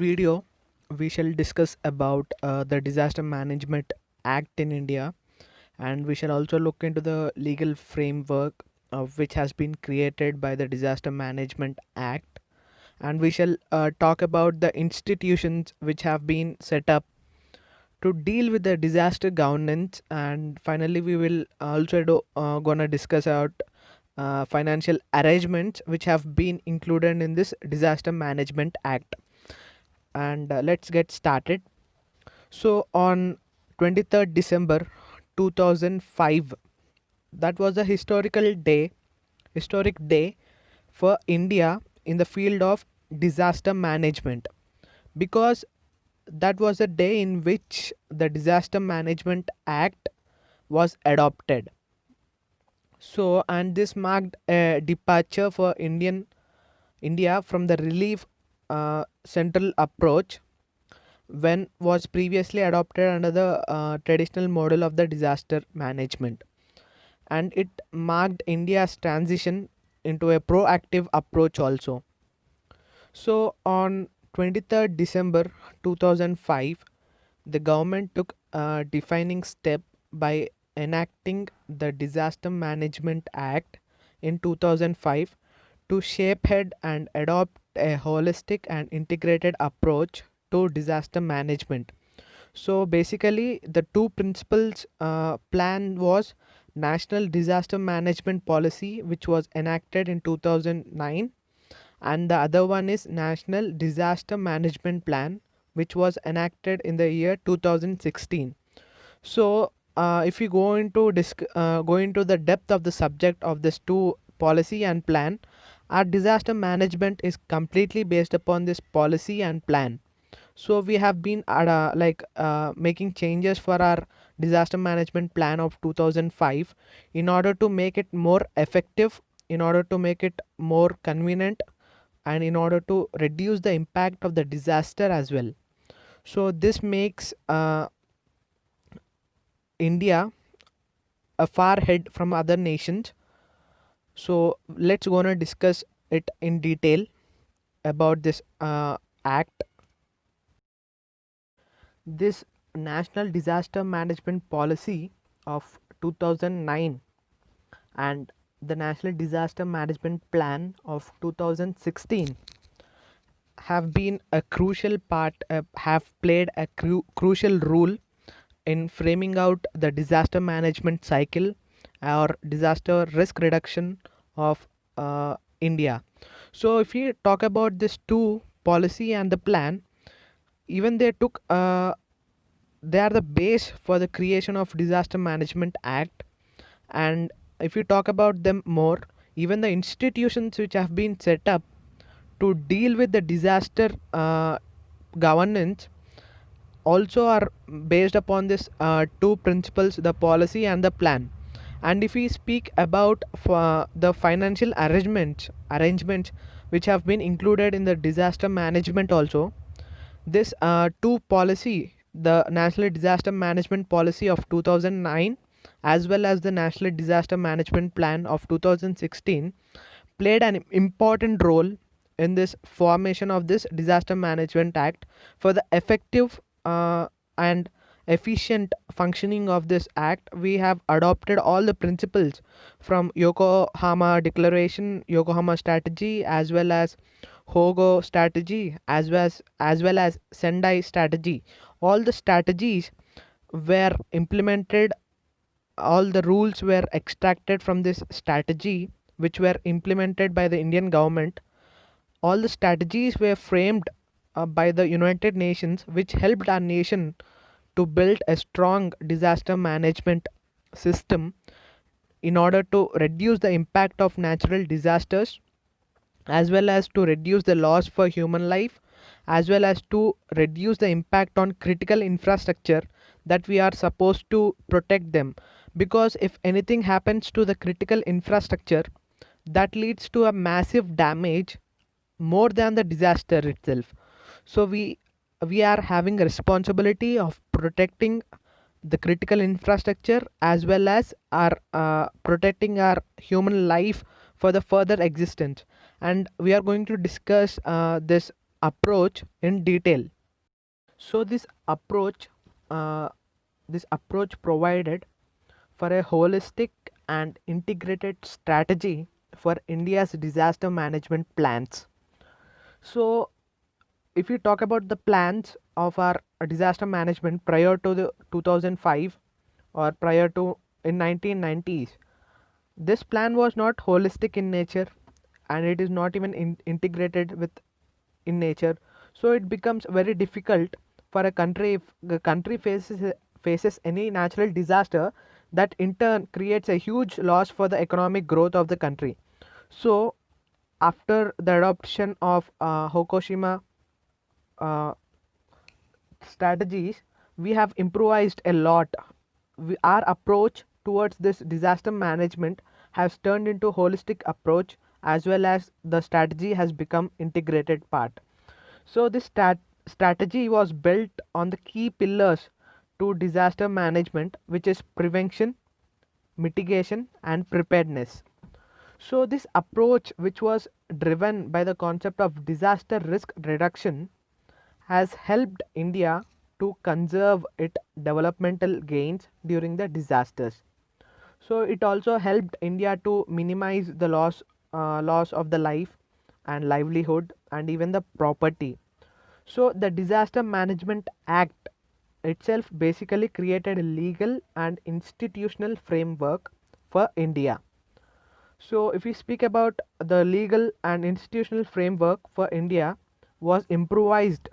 video, we shall discuss about the Disaster Management Act in India, and we shall also look into the legal framework which has been created by the Disaster Management Act, and we shall talk about the institutions which have been set up to deal with the disaster governance, and finally we will also gonna discuss out financial arrangements which have been included in this Disaster Management Act. And let's get started. So on 23rd December 2005, that was a historic day for India in the field of disaster management, because that was a day in which the Disaster Management Act was adopted. So, and this marked a departure for India from the relief central approach when was previously adopted under the traditional model of the disaster management, and it marked India's transition into a proactive approach also. So on 23rd December 2005, the government took a defining step by enacting the Disaster Management Act in 2005 to shapehead and adopt a holistic and integrated approach to disaster management. So basically, the two principles plan was National Disaster Management Policy, which was enacted in 2009, and the other one is National Disaster Management Plan, which was enacted in the year 2016. So if you go into the depth of the subject of this two policy and plan, our disaster management is completely based upon this policy and plan. So we have been making changes for our disaster management plan of 2005 in order to make it more effective, in order to make it more convenient, and in order to reduce the impact of the disaster as well. So this makes India a far ahead from other nations. So let's gonna discuss it in detail about this act. This National Disaster Management Policy of 2009 and the National Disaster Management Plan of 2016 have been a crucial part, have played a crucial role in framing out the disaster management cycle or disaster risk reduction of India. So if we talk about this two policy and the plan, even they are the base for the creation of Disaster Management Act. And if you talk about them more, even the institutions which have been set up to deal with the disaster governance also are based upon this two principles, the policy and the plan. And if we speak about the financial arrangements which have been included in the disaster management also, this two policy, the National Disaster Management Policy of 2009 as well as the National Disaster Management Plan of 2016, played an important role in this formation of this Disaster Management Act. For the effective and efficient functioning of this act, we have adopted all the principles from Yokohama Declaration, Yokohama Strategy, as well as Hogo Strategy, as well as Sendai Strategy. All the strategies were implemented, all the rules were extracted from this strategy, which were implemented by the Indian government. All the strategies were framed by the United Nations, which helped our nation to build a strong disaster management system in order to reduce the impact of natural disasters, as well as to reduce the loss for human life, as well as to reduce the impact on critical infrastructure that we are supposed to protect them. Because if anything happens to the critical infrastructure, that leads to a massive damage more than the disaster itself. So we are having a responsibility of protecting the critical infrastructure as well as our protecting our human life for the further existence. And we are going to discuss this approach in detail. So uh, this approach provided for a holistic and integrated strategy for India's disaster management plans. So if you talk about the plans of our disaster management prior to the 2005 or prior to in 1990s, this plan was not holistic in nature, and it is not even integrated with in nature. So it becomes very difficult for a country if the country faces any natural disaster, that in turn creates a huge loss for the economic growth of the country. So after the adoption of Hokushima uh, strategies, we have improvised a lot. Our approach towards this disaster management has turned into holistic approach, as well as the strategy has become integrated part. So this strategy was built on the key pillars to disaster management, which is prevention, mitigation, and preparedness. So this approach, which was driven by the concept of disaster risk reduction, has helped India to conserve its developmental gains during the disasters. So it also helped India to minimize the loss of the life and livelihood and even the property. So the Disaster Management Act itself basically created a legal and institutional framework for India. So if we speak about the legal and institutional framework for India, was improvised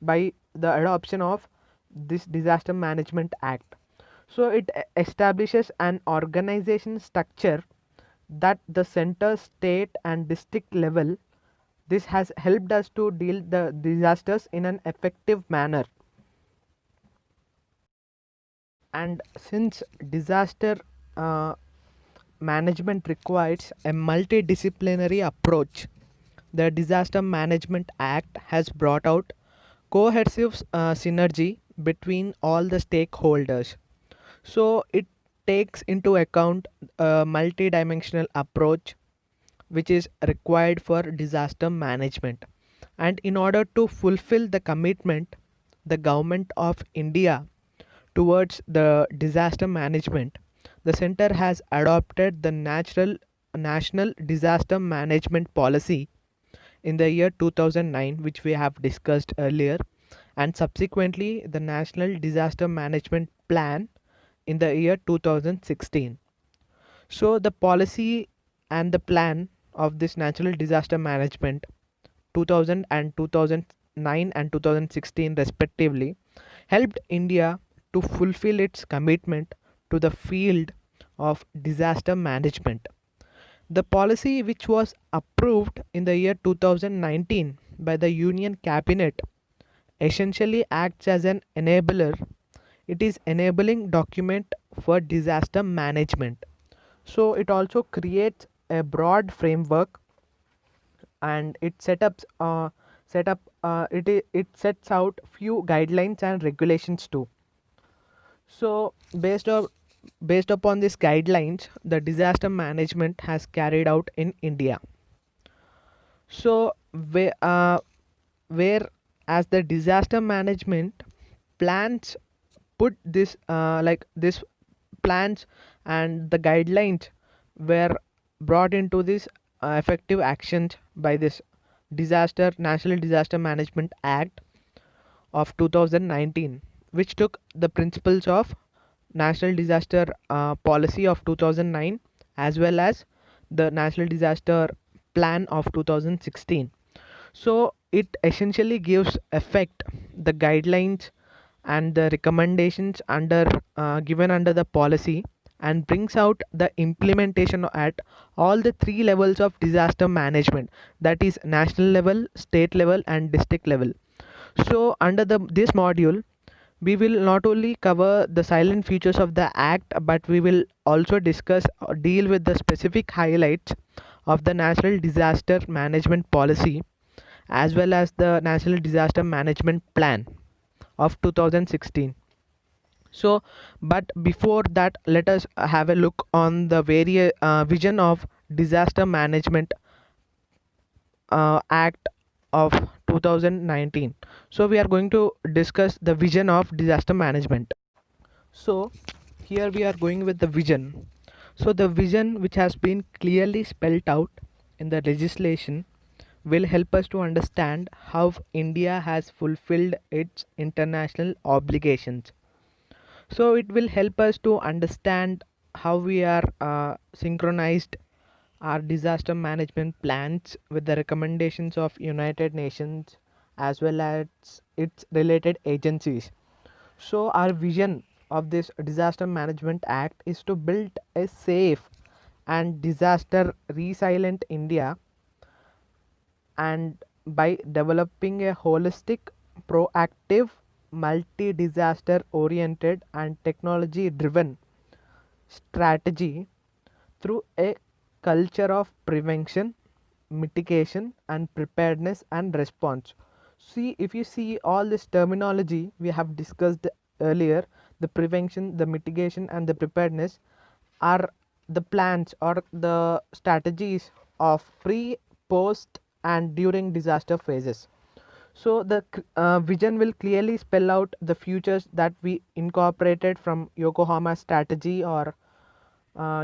by the adoption of this Disaster Management Act. So it establishes an organization structure that the center, state, and district level. This has helped us to deal the disasters in an effective manner. And since disaster uh, management requires a multidisciplinary approach, the Disaster Management Act has brought out cohesive synergy between all the stakeholders. So it takes into account a multidimensional approach which is required for disaster management. And in order to fulfill the commitment, the government of India towards the disaster management, the center has adopted the national disaster management policy in the year 2009, which we have discussed earlier, and subsequently the national disaster management plan in the year 2016. So the policy and the plan of this natural disaster management 2000 and 2009 and 2016 respectively helped India to fulfill its commitment to the field of disaster management. The policy, which was approved in the year 2019 by the Union Cabinet, essentially acts as an enabler. It is enabling document for disaster management. So it also creates a broad framework, and it sets out few guidelines and regulations too. So based upon these guidelines, the disaster management has carried out in India. So where as the disaster management plans put this this plans and the guidelines were brought into this effective actions by this National Disaster Management Act of 2019, which took the principles of National Disaster Policy of 2009 as well as the National Disaster Plan of 2016. So it essentially gives effect the guidelines and the recommendations given under the policy, and brings out the implementation at all the three levels of disaster management, that is national level, state level, and district level. So under this module, we will not only cover the silent features of the act, but we will also discuss or deal with the specific highlights of the national disaster management policy as well as the national disaster management plan of 2016. So but before that, let us have a look on the various vision of disaster management act of 2019. So we are going to discuss the vision of disaster management. So here we are going with the vision. So the vision, which has been clearly spelled out in the legislation, will help us to understand how India has fulfilled its international obligations. So it will help us to understand how we are synchronized our disaster management plans with the recommendations of United Nations as well as its related agencies. So our vision of this disaster management act is to build a safe and disaster resilient India, and by developing a holistic, proactive, multi disaster oriented and technology driven strategy through a culture of prevention, mitigation, and preparedness and response. See, if you see all this terminology we have discussed earlier, the prevention, the mitigation, and the preparedness are the plans or the strategies of pre, post, and during disaster phases. So the vision will clearly spell out the futures that we incorporated from Yokohama strategy or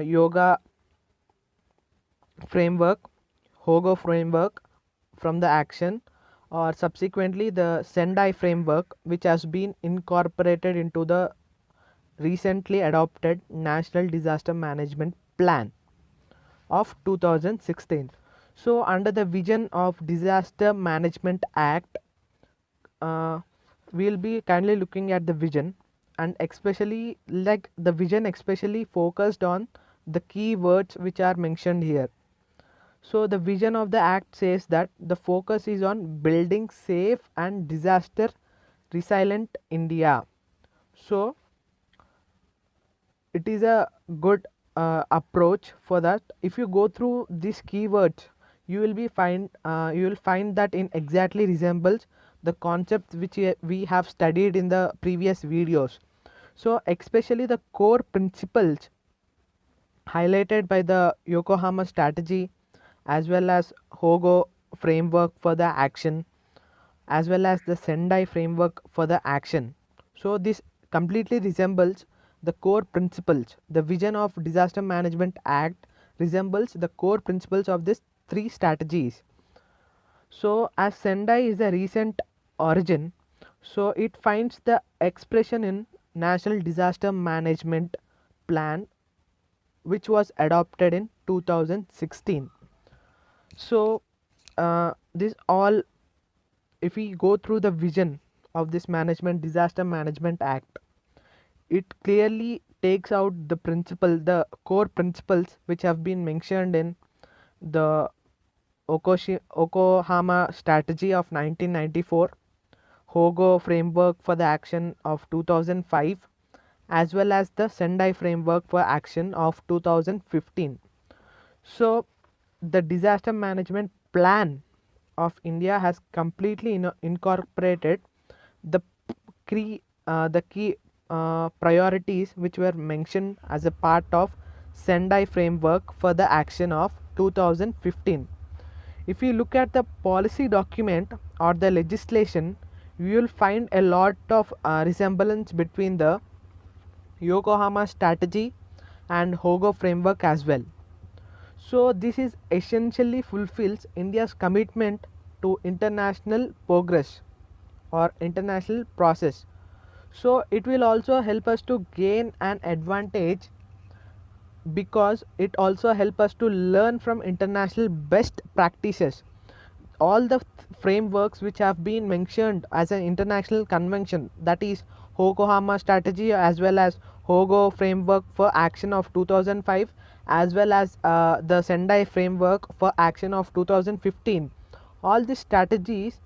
yoga framework, Hogo framework from the action, or subsequently the Sendai framework, which has been incorporated into the recently adopted National Disaster Management Plan of 2016. So, under the vision of Disaster Management Act, uh, we'll be kindly looking at the vision, and especially like the vision especially focused on the key words which are mentioned here. So the vision of the act says that the focus is on building safe and disaster resilient India. So it is a good approach for that. If you go through these keywords, you will find that in exactly resembles the concepts which we have studied in the previous videos. So especially the core principles highlighted by the Yokohama strategy as well as Hogo framework for the action as well as the Sendai framework for the action. So this completely resembles the core principles. The vision of Disaster Management Act resembles the core principles of these three strategies. So as Sendai is a recent origin, so it finds the expression in National Disaster Management Plan, which was adopted in 2016. So this all, if we go through the vision of this management disaster management act, it clearly takes out the core principles which have been mentioned in the Yokohama strategy of 1994, Hogo framework for the action of 2005, as well as the Sendai framework for action of 2015. So the disaster management plan of India has completely incorporated the key priorities which were mentioned as a part of Sendai framework for the action of 2015. If you look at the policy document or the legislation, you will find a lot of resemblance between the Yokohama strategy and Hogo framework as well. So this is essentially fulfills India's commitment to international progress or international process. So it will also help us to gain an advantage because it also help us to learn from international best practices. All the frameworks which have been mentioned as an international convention, that is Yokohama strategy as well as Hogo framework for action of 2005 as well as the Sendai framework for action of 2015, all these strategies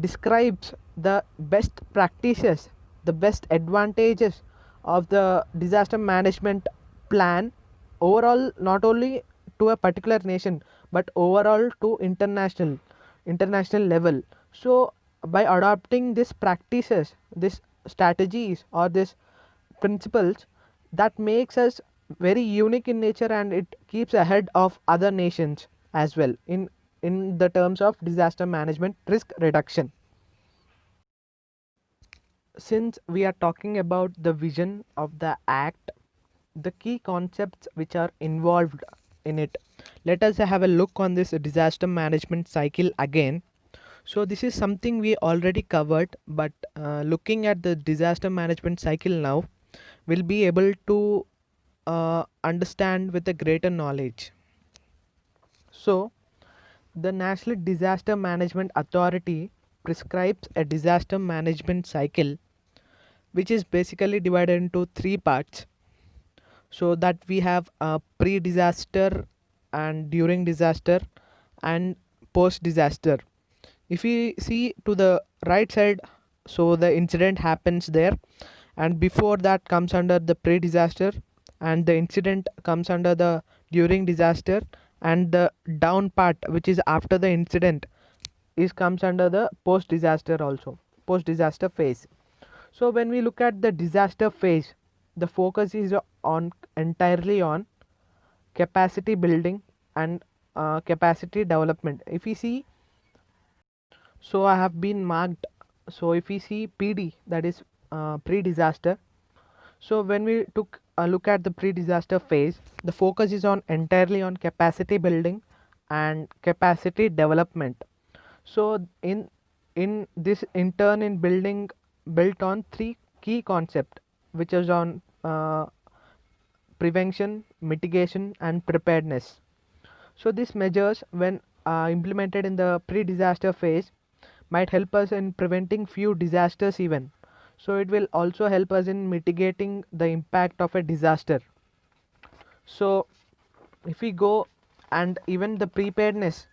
describes the best practices, the best advantages of the disaster management plan overall, not only to a particular nation but overall to international level. So by adopting these practices, these strategies or these principles, that makes us very unique in nature and it keeps ahead of other nations as well in in the terms of disaster management risk reduction. Since we are talking about the vision of the act, the key concepts which are involved in it, let us have a look on this disaster management cycle again. So this is something we already covered, but looking at the disaster management cycle now, we'll be able to understand with a greater knowledge. So the National Disaster Management Authority prescribes a disaster management cycle which is basically divided into three parts, so that we have a pre-disaster and during disaster and post-disaster. If we see to the right side, so the incident happens there, and before that comes under the pre-disaster, and the incident comes under the during disaster, and the down part which is after the incident is comes under the post-disaster, also post-disaster phase. So when we look at the disaster phase, the focus is on entirely on capacity building and capacity development. If we see, so I have been marked. So if we see PD, that is pre-disaster. So when we took a look at the pre-disaster phase, the focus is on entirely on capacity building and capacity development. So in this in turn in building built on three key concept, which is on prevention, mitigation, and preparedness. So these measures, when implemented in the pre-disaster phase, might help us in preventing few disasters even. So it will also help us in mitigating the impact of a disaster. So if we go, and even the preparedness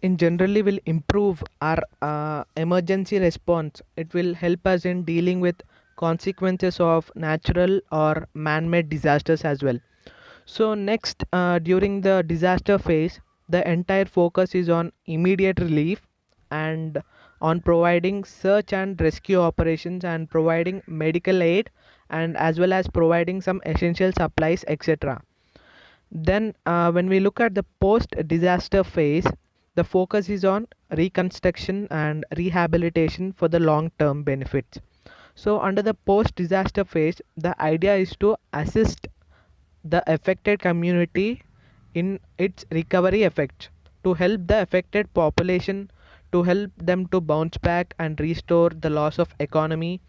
in generally will improve our emergency response. It will help us in dealing with consequences of natural or man-made disasters as well. So next, during the disaster phase, the entire focus is on immediate relief and on providing search and rescue operations and providing medical aid, and as well as providing some essential supplies, etc. Then when we look at the post disaster phase, the focus is on reconstruction and rehabilitation for the long term benefits. So under the post disaster phase, the idea is to assist the affected community in its recovery effects, to help the affected population, to help them to bounce back and restore the loss of economy,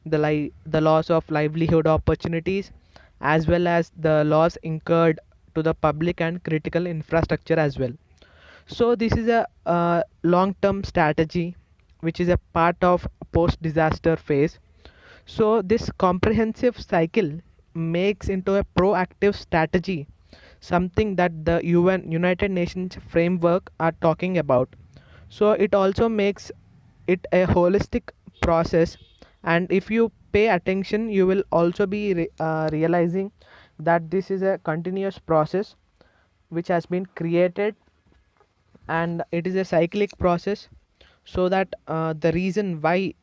the loss of livelihood opportunities, as well as the loss incurred to the public and critical infrastructure as well. So this is a long term strategy which is a part of post disaster phase. So this comprehensive cycle makes into a proactive strategy, something that the United Nations framework are talking about. So it also makes it a holistic process, and if you pay attention, you will also be realizing that this is a continuous process which has been created, and it is a cyclic process. So that the reason why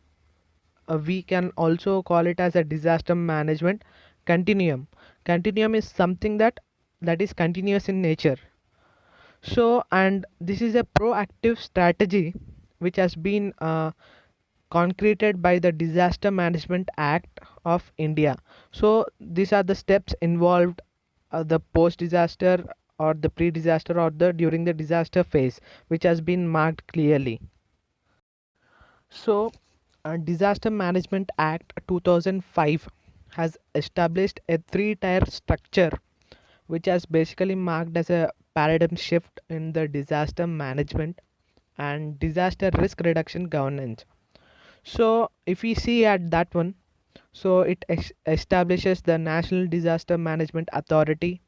we can also call it as a disaster management continuum is something that is continuous in nature. So, and this is a proactive strategy which has been concreted by the Disaster Management Act of India. So these are the steps involved, the post disaster or the pre disaster or the during the disaster phase, which has been marked clearly. So Disaster Management Act 2005 has established a three-tier structure which has basically marked as a paradigm shift in the disaster management and disaster risk reduction governance. So if we see at that one, so it establishes the National Disaster Management Authority,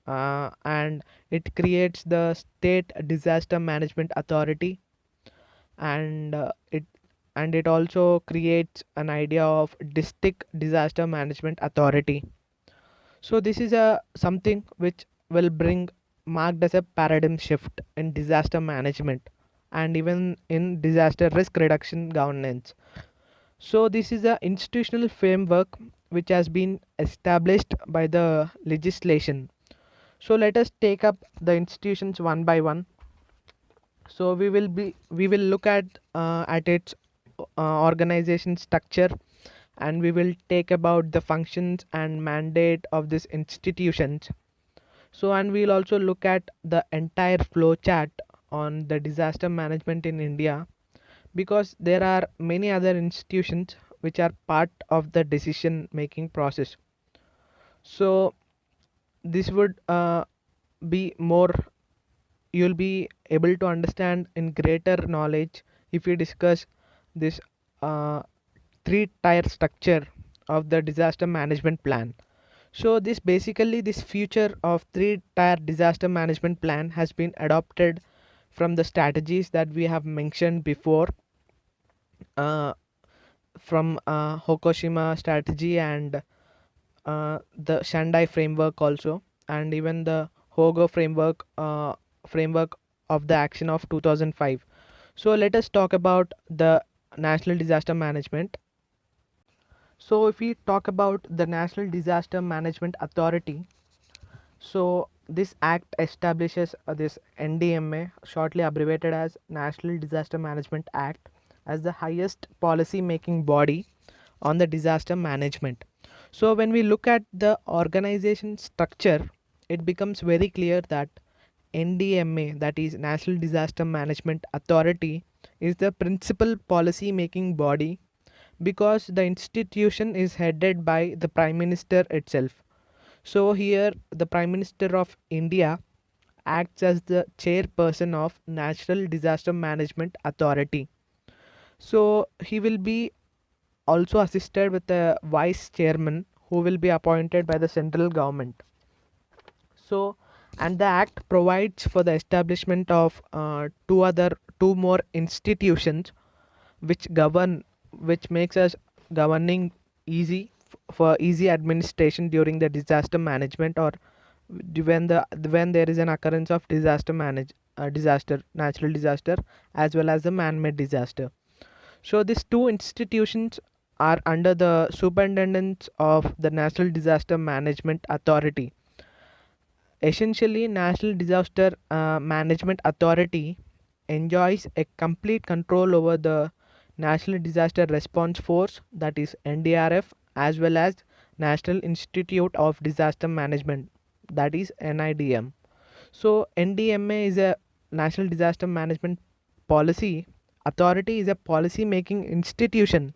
and it creates the State Disaster Management Authority, and it also creates an idea of District Disaster Management Authority. So this is a something which will bring marked as a paradigm shift in disaster management and even in disaster risk reduction governance. So this is a institutional framework which has been established by the legislation. So let us take up the institutions one by one. So we will look at its organization structure, and we will take about the functions and mandate of these institutions. So, and we'll also look at the entire flow chart on the disaster management in India, because there are many other institutions which are part of the decision making process. So this would be more, you'll be able to understand in greater knowledge if we discuss this uh, three tier structure of the disaster management plan. So this basically, this future of three tier disaster management plan has been adopted from the strategies that we have mentioned before, uh, from Hokushima strategy and the Shandai framework also, and even the Hogo framework of the action of 2005. So let us talk about the national disaster management. So if we talk about the National Disaster Management Authority, so this act establishes this NDMA, shortly abbreviated as National Disaster Management Act, as the highest policy making body on the disaster management. So when we look at the organization structure, it becomes very clear that NDMA, that is National Disaster Management Authority, is the principal policy making body because the institution is headed by the Prime Minister itself. So here the Prime Minister of India acts as the chairperson of National Disaster Management Authority. So he will be also assisted with a vice chairman who will be appointed by the central government. So, and the act provides for the establishment of two more institutions which govern, which makes us governing easy for easy administration during the disaster management, or when there is an occurrence of disaster, natural disaster, as well as the man-made disaster. So these two institutions are under the superintendence of the National Disaster Management Authority. Essentially, National Disaster Management Authority enjoys a complete control over the National Disaster Response Force, that is NDRF, as well as National Institute of Disaster Management, that is NIDM. So NDMA is a National Disaster Management Policy Authority, is a policy making institution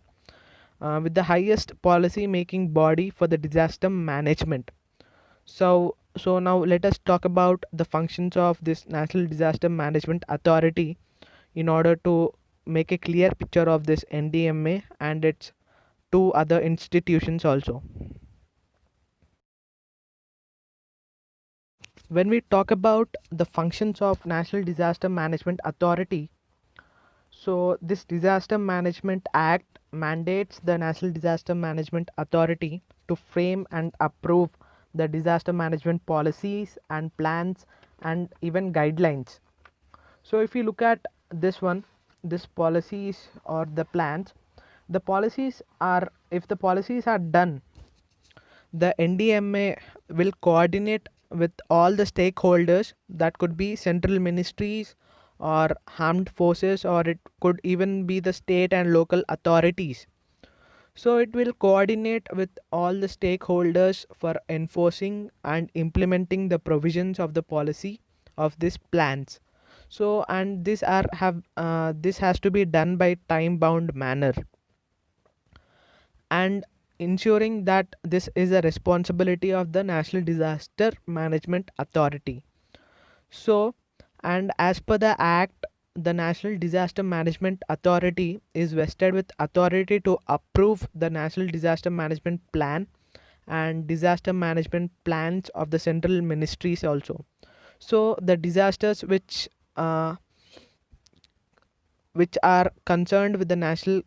with the highest policy making body for the disaster management. So now let us talk about the functions of this National Disaster Management Authority in order to make a clear picture of this NDMA and its two other institutions also. When we talk about the functions of National Disaster Management Authority, so this Disaster Management Act mandates the National Disaster Management Authority to frame and approve the disaster management policies and plans and even guidelines. So if you look at this one, this policies or the plans, the policies are, if the policies are done, the NDMA will coordinate with all the stakeholders, that could be central ministries or armed forces, or it could even be the state and local authorities. So it will coordinate with all the stakeholders for enforcing and implementing the provisions of the policy of these plans. So and this has to be done by time bound manner, and ensuring that this is a responsibility of the National Disaster Management Authority. So, and as per the act, the National Disaster Management Authority is vested with authority to approve the National Disaster Management Plan and disaster management plans of the central ministries also. So the disasters which are concerned with the national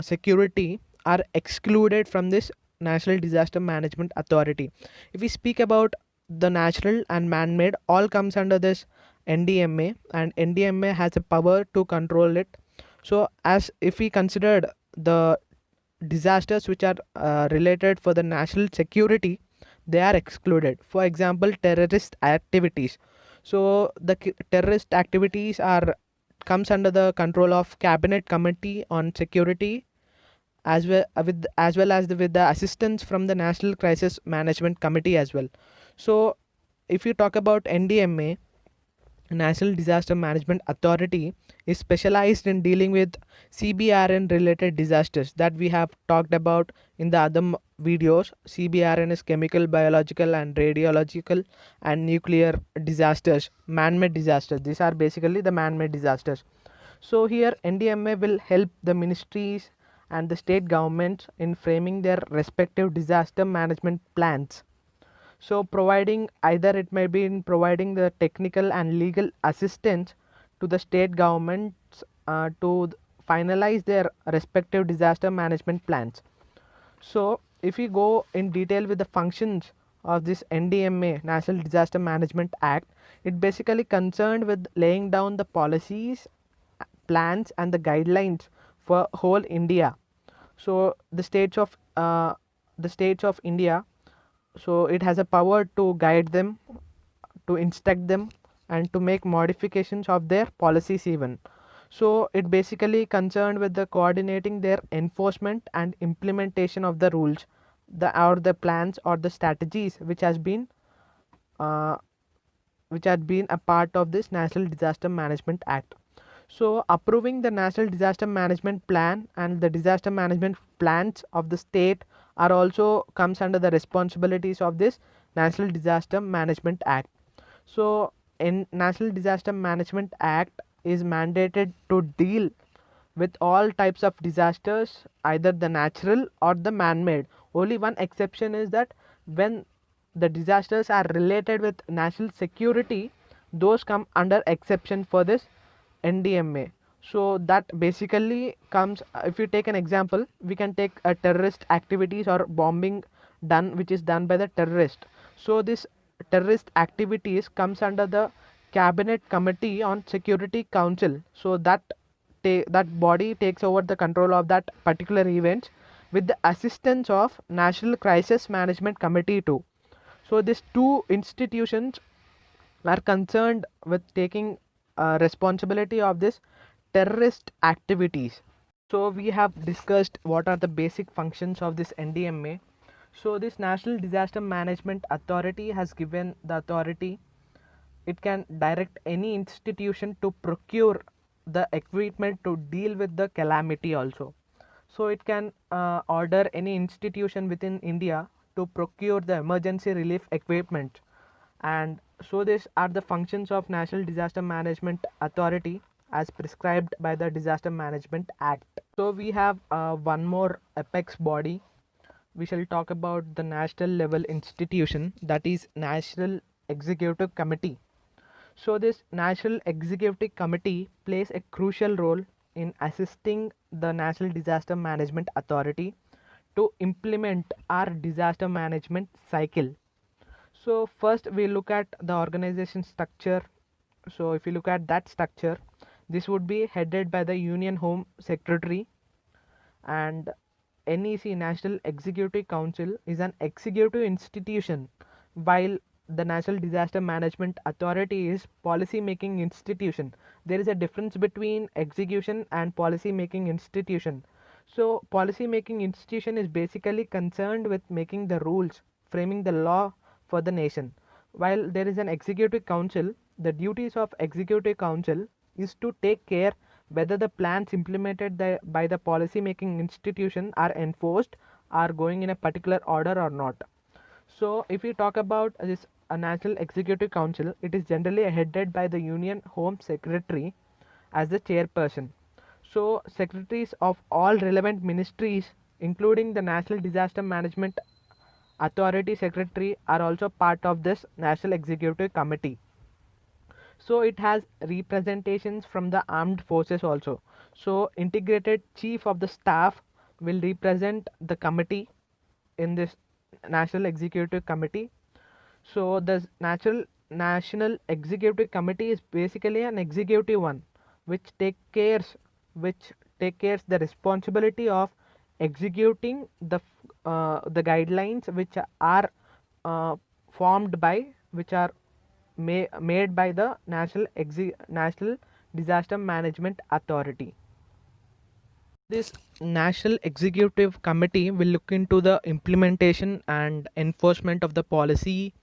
security are excluded from this National Disaster Management Authority. If we speak about the natural and man-made, all comes under this NDMA, and NDMA has a power to control it. So as if we considered the disasters which are related for the national security, they are excluded. For example, terrorist activities. So the terrorist activities are comes under the control of Cabinet Committee on Security, as well as with the assistance from the National Crisis Management Committee as well. So if you talk about NDMA, National Disaster Management Authority, is specialized in dealing with CBRN related disasters that we have talked about in the other videos. CBRN is chemical, biological, and radiological and nuclear disasters, man made disasters. These are basically the man made disasters. So, here NDMA will help the ministries and the state governments in framing their respective disaster management plans. So providing, either it may be in providing the technical and legal assistance to the state governments to finalize their respective disaster management plans. So if we go in detail with the functions of this NDMA, National Disaster Management Act, it basically concerned with laying down the policies, plans and the guidelines for whole India. So the states of India, so it has a power to guide them, to instruct them, and to make modifications of their policies even. So it basically concerned with the coordinating their enforcement and implementation of the rules, the plans or the strategies uh, which had been a part of this National Disaster Management Act. So approving the National Disaster Management Plan and the disaster management plans of the state are also comes under the responsibilities of this National Disaster Management Act. So in National Disaster Management Act is mandated to deal with all types of disasters, either the natural or the man-made. Only one exception is that when the disasters are related with national security, those come under exception for this NDMA. So that basically comes, if you take an example, we can take a terrorist activities or bombing done, which is done by the terrorist. So this terrorist activities comes under the Cabinet Committee on Security Council. So that body takes over the control of that particular event with the assistance of National Crisis Management Committee too. So these two institutions are concerned with taking responsibility of this terrorist activities. So we have discussed what are the basic functions of this NDMA. So this National Disaster Management Authority has given the authority, it can direct any institution to procure the equipment to deal with the calamity also. So it can order any institution within India to procure the emergency relief equipment. And so these are the functions of National Disaster Management Authority as prescribed by the Disaster Management Act. So we have one more apex body. We shall talk about the national level institution, that is National Executive Committee. So this National Executive Committee plays a crucial role in assisting the National Disaster Management Authority to implement our disaster management cycle. So first we look at the organization structure. So if you look at that structure, this would be headed by the Union Home Secretary, and NEC, National Executive Council, is an executive institution, while the National Disaster Management Authority is policy making institution. There is a difference between execution and policy making institution. So policy making institution is basically concerned with making the rules, framing the law for the nation, while there is an executive council. The duties of executive council is to take care whether the plans implemented by the policy making institution are enforced, are going in a particular order or not. So if we talk about this a National Executive Council, it is generally headed by the Union Home Secretary as the chairperson. So secretaries of all relevant ministries, including the National Disaster Management Authority Secretary, are also part of this National Executive Committee. So it has representations from the armed forces also. So integrated chief of the staff will represent the committee in this National Executive Committee. So the National Executive Committee is basically an executive one, which which take cares the responsibility of executing the guidelines which are uh, formed by, which are made by the National Disaster Management Authority. This National Executive Committee will look into the implementation and enforcement of the policy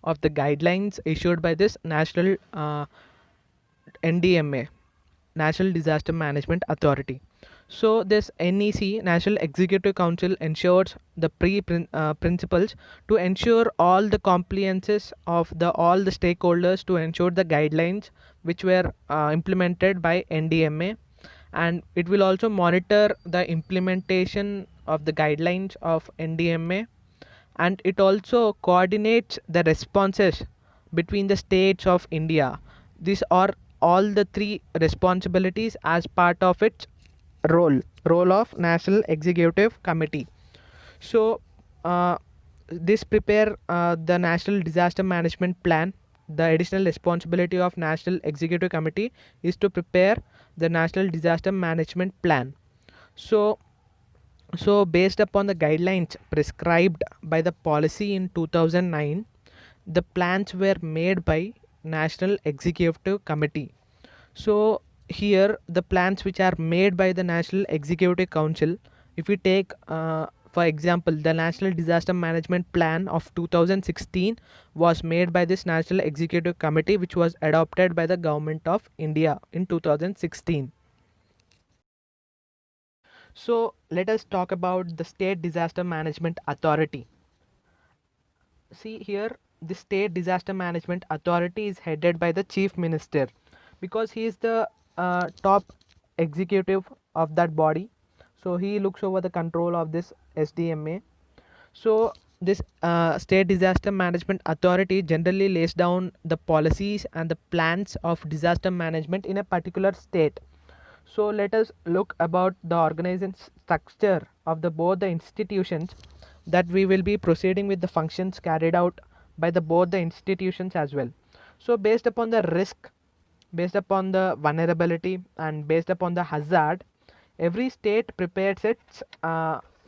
of the guidelines issued by this National NDMA, National Disaster Management Authority. So this NEC, National Executive Council, ensures the principles to ensure all the compliances of the all the stakeholders to ensure the guidelines which were implemented by NDMA, and it will also monitor the implementation of the guidelines of NDMA, and it also coordinates the responses between the states of India. These are all the three responsibilities as part of its role of National Executive Committee. So this prepare the National Disaster Management Plan. The additional responsibility of National Executive Committee is to prepare the National Disaster Management Plan. So based upon the guidelines prescribed by the policy in 2009, the plans were made by National Executive Committee. So here the plans which are made by the National Executive Council, if we take for example the National Disaster Management Plan of 2016 was made by this National Executive Committee, which was adopted by the Government of India in 2016. So let us talk about the State Disaster Management Authority. See here, the State Disaster Management Authority is headed by the Chief Minister, because he is the top executive of that body. So he looks over the control of this SDMA. So this State Disaster Management Authority generally lays down the policies and the plans of disaster management in a particular state. So let us look about the organization structure of the both the institutions, that we will be proceeding with the functions carried out by the both the institutions as well. So based upon the risk, based upon the vulnerability, and based upon the hazard, every state prepares its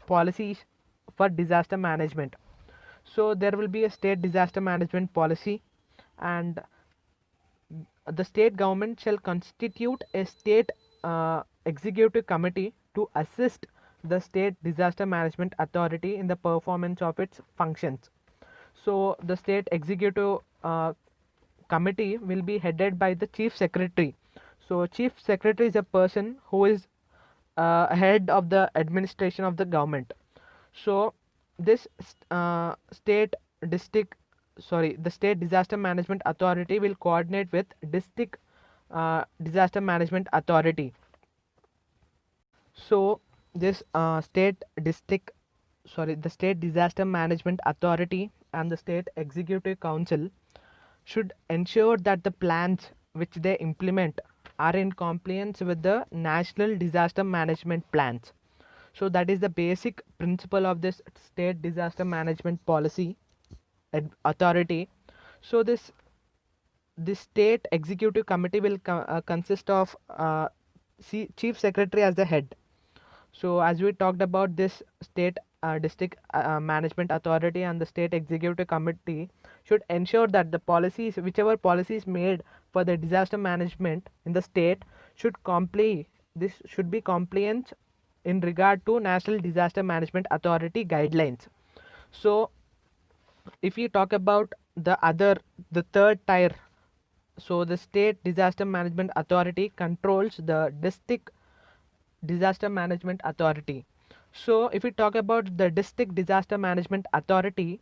policies for disaster management. So there will be a state disaster management policy, and the state government shall constitute a state executive committee to assist the state disaster management authority in the performance of its functions. So the state executive committee will be headed by the chief secretary. So chief secretary is a person who is head of the administration of the government. So this state district sorry the state disaster management authority will coordinate with district disaster management authority. So this the state disaster management authority and the state executive council should ensure that the plans which they implement are in compliance with the national disaster management plans. So that is the basic principle of this state disaster management policy authority. So this state executive committee will consist of chief secretary as the head. So as we talked about, this state district management authority and the state executive committee should ensure that the policies, whichever policies made for the disaster management in the state, this should be compliant in regard to National Disaster Management Authority guidelines. So if you talk about the third tier, so the state disaster management authority controls the district disaster management authority. So if we talk about the district disaster management authority,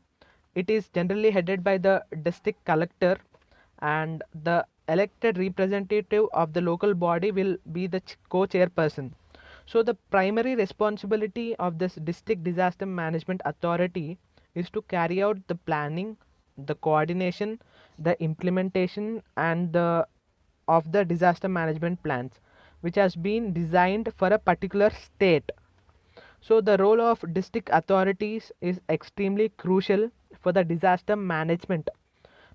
it is generally headed by the district collector, and the elected representative of the local body will be the co-chairperson. So the primary responsibility of this district disaster management authority is to carry out the planning, the coordination, the implementation, and of the disaster management plans which has been designed for a particular state. So the role of district authorities is extremely crucial for the disaster management,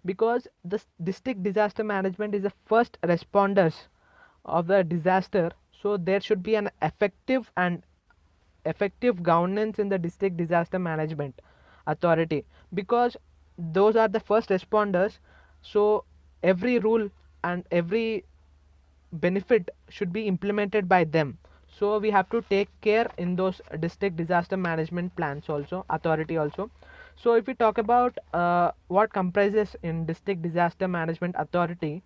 because the district disaster management is the first responders of the disaster. So there should be an effective governance in the district disaster management authority, because those are the first responders. So every rule and every benefit should be implemented by them. So we have to take care in those district disaster management plans also, authority also. So if we talk about what comprises in district disaster management authority,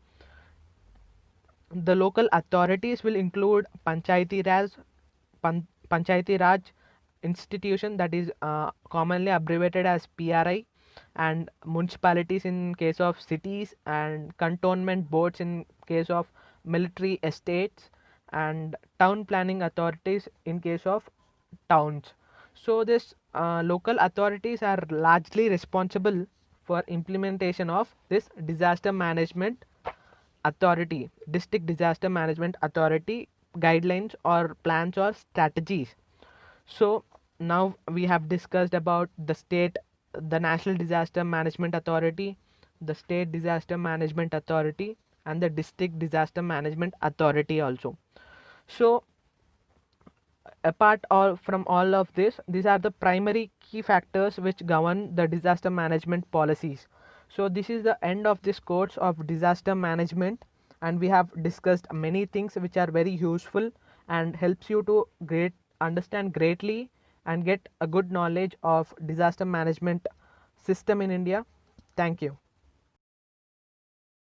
the local authorities will include Panchayati Raj institution, that is commonly abbreviated as PRI, and municipalities in case of cities, and cantonment boards in case of military estates, and town planning authorities in case of towns. So this local authorities are largely responsible for implementation of this disaster management authority, district disaster management authority guidelines or plans or strategies. So now we have discussed about the state, the national disaster management authority, the state disaster management authority, and the district disaster management authority also. So apart all from all of this, these are the primary key factors which govern the disaster management policies. So this is the end of this course of disaster management, and we have discussed many things which are very useful and helps you to understand greatly and get a good knowledge of disaster management system in India. Thank you.